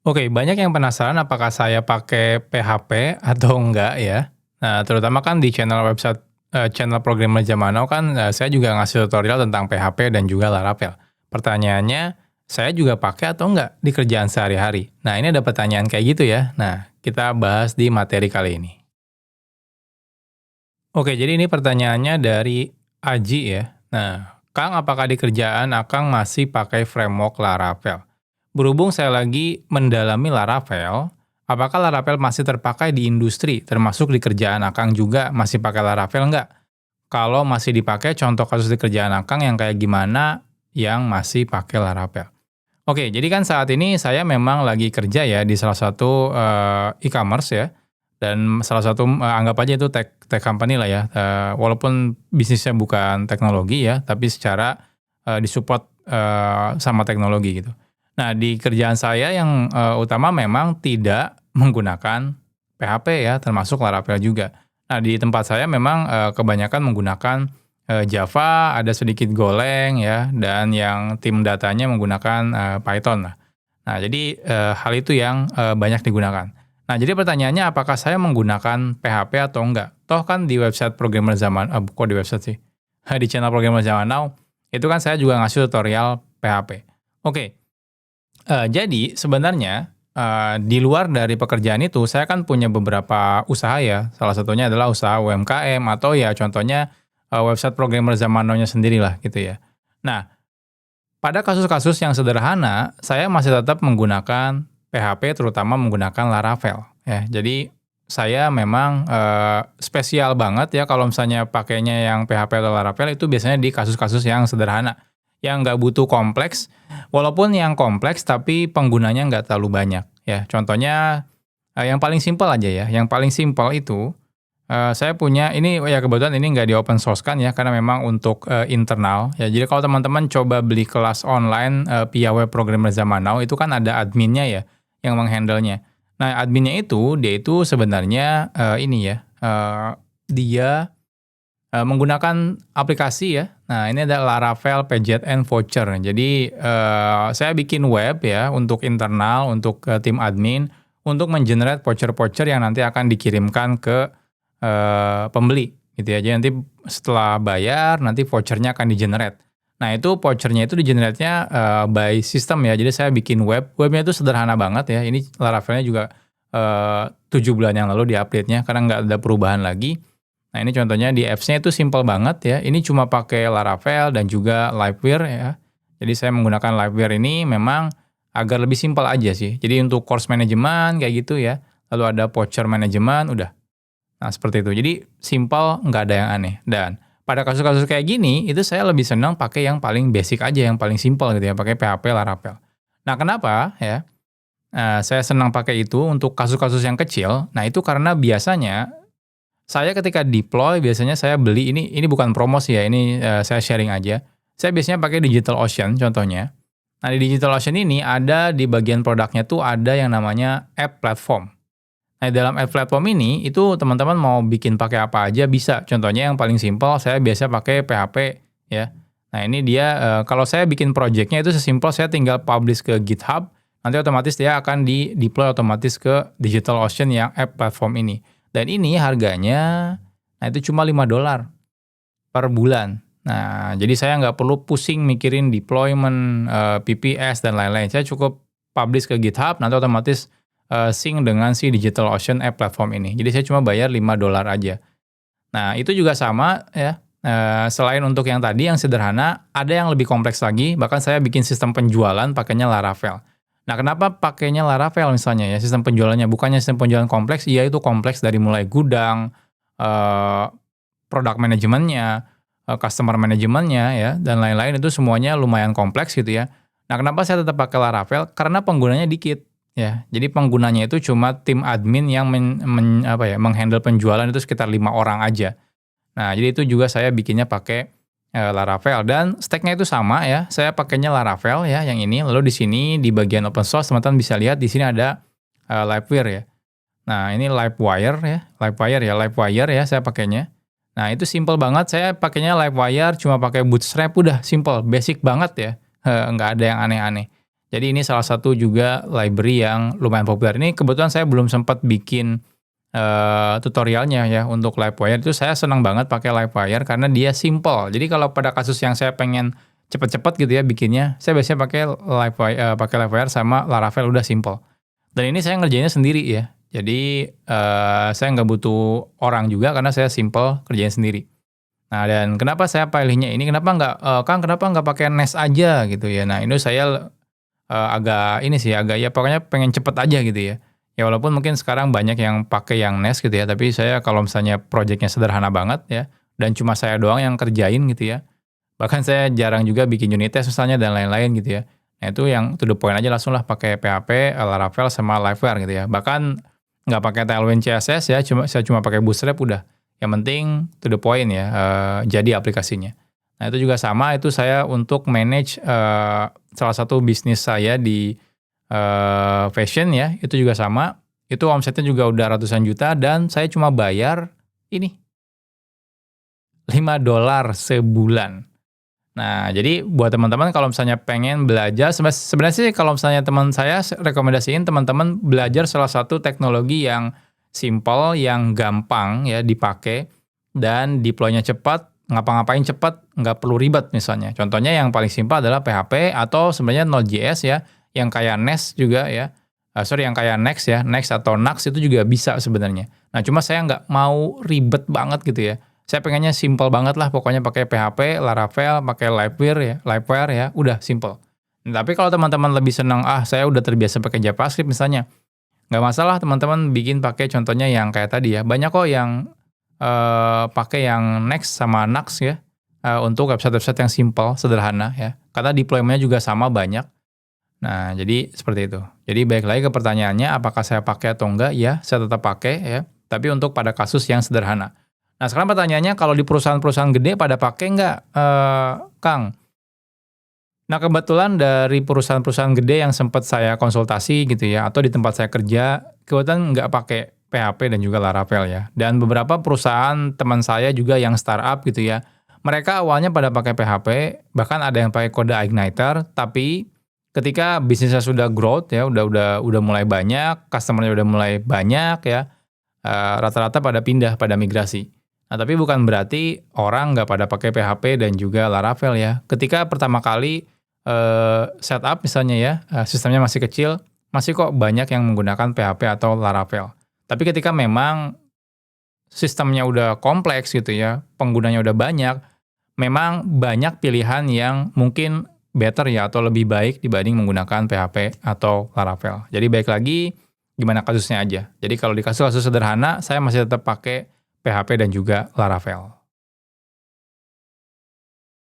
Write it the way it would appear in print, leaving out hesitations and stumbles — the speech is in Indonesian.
Oke, banyak yang penasaran apakah saya pakai PHP atau enggak ya. Nah, terutama kan di channel Programmer Zaman Now kan, saya juga ngasih tutorial tentang PHP dan juga Laravel. Pertanyaannya, saya juga pakai atau enggak di kerjaan sehari-hari? Nah, ini ada pertanyaan kayak gitu ya. Nah, kita bahas di materi kali ini. Oke, jadi ini pertanyaannya dari Aji ya. Nah, Kang, apakah di kerjaan Akang masih pakai framework Laravel? Berhubung saya lagi mendalami Laravel, apakah Laravel masih terpakai di industri, termasuk di kerjaan Akang juga masih pakai Laravel nggak? Kalau masih dipakai, contoh kasus di kerjaan Akang yang kayak gimana yang masih pakai Laravel? Oke, jadi kan saat ini saya memang lagi kerja ya di salah satu, e-commerce ya, dan salah satu, anggap aja itu tech tech company lah ya, walaupun bisnisnya bukan teknologi ya, tapi secara, di-support, sama teknologi gitu. Nah, di kerjaan saya yang, utama memang tidak menggunakan PHP ya, termasuk Laravel juga. Nah, di tempat saya memang, kebanyakan menggunakan Java, ada sedikit Golang ya, dan yang tim datanya menggunakan, Python lah. Nah, jadi, hal itu yang, banyak digunakan. Nah, jadi pertanyaannya apakah saya menggunakan PHP atau enggak? Toh kan di website Programmer Zaman kok di website sih, di channel Programmer Zaman Now, itu kan saya juga ngasih tutorial PHP. Oke, jadi sebenarnya, di luar dari pekerjaan itu, saya kan punya beberapa usaha ya, salah satunya adalah usaha UMKM atau ya contohnya, website Programmer Zaman Now-nya sendirilah gitu ya. Nah, pada kasus-kasus yang sederhana, saya masih tetap menggunakan PHP terutama menggunakan Laravel ya. Jadi saya memang, spesial banget ya kalau misalnya pakainya yang PHP atau Laravel itu biasanya di kasus-kasus yang sederhana, yang nggak butuh kompleks, walaupun yang kompleks tapi penggunanya nggak terlalu banyak ya. Contohnya, yang paling simpel aja ya, yang paling simpel itu saya punya ini oh ya kebetulan ini nggak di-open source-kan ya, karena memang untuk, internal. Ya jadi kalau teman-teman coba beli kelas online, via web programmer zaman now, itu kan ada adminnya ya, yang meng-handle-nya. Nah, adminnya itu, dia itu sebenarnya, ini ya, dia, menggunakan aplikasi ya. Nah, ini ada Laravel PZN Voucher. Jadi, saya bikin web ya, untuk internal, untuk, tim admin, untuk men-generate voucher-voucher yang nanti akan dikirimkan ke pembeli gitu ya. Jadi nanti setelah bayar, nanti voucher-nya akan di-generate. Nah itu voucher-nya itu di-generate-nya, by system ya. Jadi saya bikin webnya itu sederhana banget ya. Ini Laravel-nya juga, 7 bulan yang lalu di-update-nya karena nggak ada perubahan lagi. Nah ini contohnya di apps-nya itu simple banget ya. Ini cuma pakai Laravel dan juga Liveware ya. Jadi saya menggunakan Liveware ini memang agar lebih simpel aja sih. Jadi untuk course management kayak gitu ya. Lalu ada voucher management, udah. Nah, seperti itu. Jadi simpel, nggak ada yang aneh. Dan pada kasus-kasus kayak gini, itu saya lebih senang pakai yang paling basic aja, yang paling simpel gitu ya, pakai PHP Laravel. Nah, kenapa ya, saya senang pakai itu untuk kasus-kasus yang kecil? Nah, itu karena biasanya saya ketika deploy, biasanya saya beli ini bukan promosi ya, ini, saya sharing aja. Saya biasanya pakai DigitalOcean contohnya. Nah, di DigitalOcean ini ada di bagian produknya tuh ada yang namanya app platform. Nah, dalam ad platform ini, itu teman-teman mau bikin pakai apa aja bisa. Contohnya yang paling simpel, saya biasa pakai PHP ya. Nah, ini dia, kalau saya bikin project-nya itu sesimpel saya tinggal publish ke GitHub, nanti otomatis dia akan di-deploy otomatis ke DigitalOcean yang app platform ini. Dan ini harganya, nah itu cuma $5 per bulan. Nah, jadi saya nggak perlu pusing mikirin deployment, VPS dan lain-lain. Saya cukup publish ke GitHub, nanti otomatis, sync dengan si DigitalOcean app platform ini. Jadi saya cuma bayar $5 aja. Nah, itu juga sama ya, selain untuk yang tadi yang sederhana, ada yang lebih kompleks lagi, bahkan saya bikin sistem penjualan pakainya Laravel. Nah, kenapa pakainya Laravel misalnya ya, sistem penjualannya, bukannya sistem penjualan kompleks, iya itu kompleks dari mulai gudang, eee, product manajemennya, customer manajemennya ya, dan lain-lain itu semuanya lumayan kompleks gitu ya. Nah, kenapa saya tetap pakai Laravel? Karena penggunanya dikit ya. Jadi penggunanya itu cuma tim admin yang apa ya, meng-handle penjualan itu sekitar 5 orang aja. Nah, jadi itu juga saya bikinnya pakai, Laravel dan stack-nya itu sama ya, saya pakainya Laravel ya yang ini, lalu di sini di bagian open source teman-teman bisa lihat di sini ada, Liveware ya. Nah, ini Livewire ya saya pakainya. Nah, itu simple banget, saya pakainya Livewire cuma pakai Bootstrap udah simple, basic banget ya, nggak ada yang aneh-aneh. Jadi ini salah satu juga library yang lumayan populer. Ini kebetulan saya belum sempat bikin tutorialnya ya untuk Livewire. Itu saya senang banget pakai Livewire karena dia simple. Jadi kalau pada kasus yang saya pengen cepet-cepet gitu ya bikinnya, saya biasanya pakai Livewire sama Laravel, udah simple. Dan ini saya ngerjainnya sendiri ya. Jadi saya nggak butuh orang juga karena saya simple kerjain sendiri. Nah, dan kenapa saya pilihnya ini, kenapa nggak, Kang, kenapa nggak pakai Nest aja gitu ya. Nah, ini saya agak ini sih, agak ya pokoknya pengen cepet aja gitu ya. Ya walaupun mungkin sekarang banyak yang pakai yang Nest gitu ya, tapi saya kalau misalnya projeknya sederhana banget ya, dan cuma saya doang yang kerjain gitu ya, bahkan saya jarang juga bikin unit test misalnya dan lain-lain gitu ya. Nah itu yang to the point aja, langsung lah pakai PHP, Laravel sama Livewire gitu ya. Bahkan nggak pakai Tailwind CSS ya, saya cuma pakai Bootstrap udah. Yang penting to the point ya, jadi aplikasinya. Nah itu juga sama, itu saya untuk manage salah satu bisnis saya di fashion ya, itu juga sama. Itu omsetnya juga udah ratusan juta dan saya cuma bayar ini $5 sebulan. Nah, jadi buat teman-teman kalau misalnya pengen belajar, sebenarnya sih kalau misalnya teman saya rekomendasiin teman-teman belajar salah satu teknologi yang simple, yang gampang ya dipakai dan deploy-nya cepat, ngapa-ngapain cepat, nggak perlu ribet misalnya. Contohnya yang paling simpel adalah PHP atau sebenarnya Node.js ya, yang kayak Nest juga ya. Yang kayak Next ya, Next atau Nux itu juga bisa sebenarnya. Nah, cuma saya nggak mau ribet banget gitu ya. Saya pengennya simple banget lah, pokoknya pakai PHP, Laravel, pakai Livewire ya, udah simple. Tapi kalau teman-teman lebih senang, saya udah terbiasa pakai JavaScript misalnya, nggak masalah teman-teman bikin pakai contohnya yang kayak tadi ya. Banyak kok yang pakai yang Next sama Nux ya, untuk website-website yang simple, sederhana ya. Karena deployment-nya juga sama banyak. Nah, jadi seperti itu. Jadi balik lagi ke pertanyaannya, apakah saya pakai atau enggak? Ya, saya tetap pakai ya, tapi untuk pada kasus yang sederhana. Nah, sekarang pertanyaannya, kalau di perusahaan-perusahaan gede pada pakai nggak, Kang? Nah, kebetulan dari perusahaan-perusahaan gede yang sempat saya konsultasi gitu ya, atau di tempat saya kerja, kebetulan nggak pakai PHP dan juga Laravel ya. Dan beberapa perusahaan teman saya juga yang startup gitu ya, mereka awalnya pada pakai PHP, bahkan ada yang pakai kode Igniter, tapi ketika bisnisnya sudah growth ya, udah mulai banyak, customer-nya udah mulai banyak ya, rata-rata pada pindah, pada migrasi. Nah, tapi bukan berarti orang nggak pada pakai PHP dan juga Laravel ya. Ketika pertama kali setup misalnya ya, sistemnya masih kecil, masih kok banyak yang menggunakan PHP atau Laravel. Tapi ketika memang sistemnya udah kompleks gitu ya, penggunanya udah banyak, memang banyak pilihan yang mungkin better ya atau lebih baik dibanding menggunakan PHP atau Laravel. Jadi baik lagi gimana kasusnya aja. Jadi kalau di kasus-kasus sederhana, saya masih tetap pakai PHP dan juga Laravel.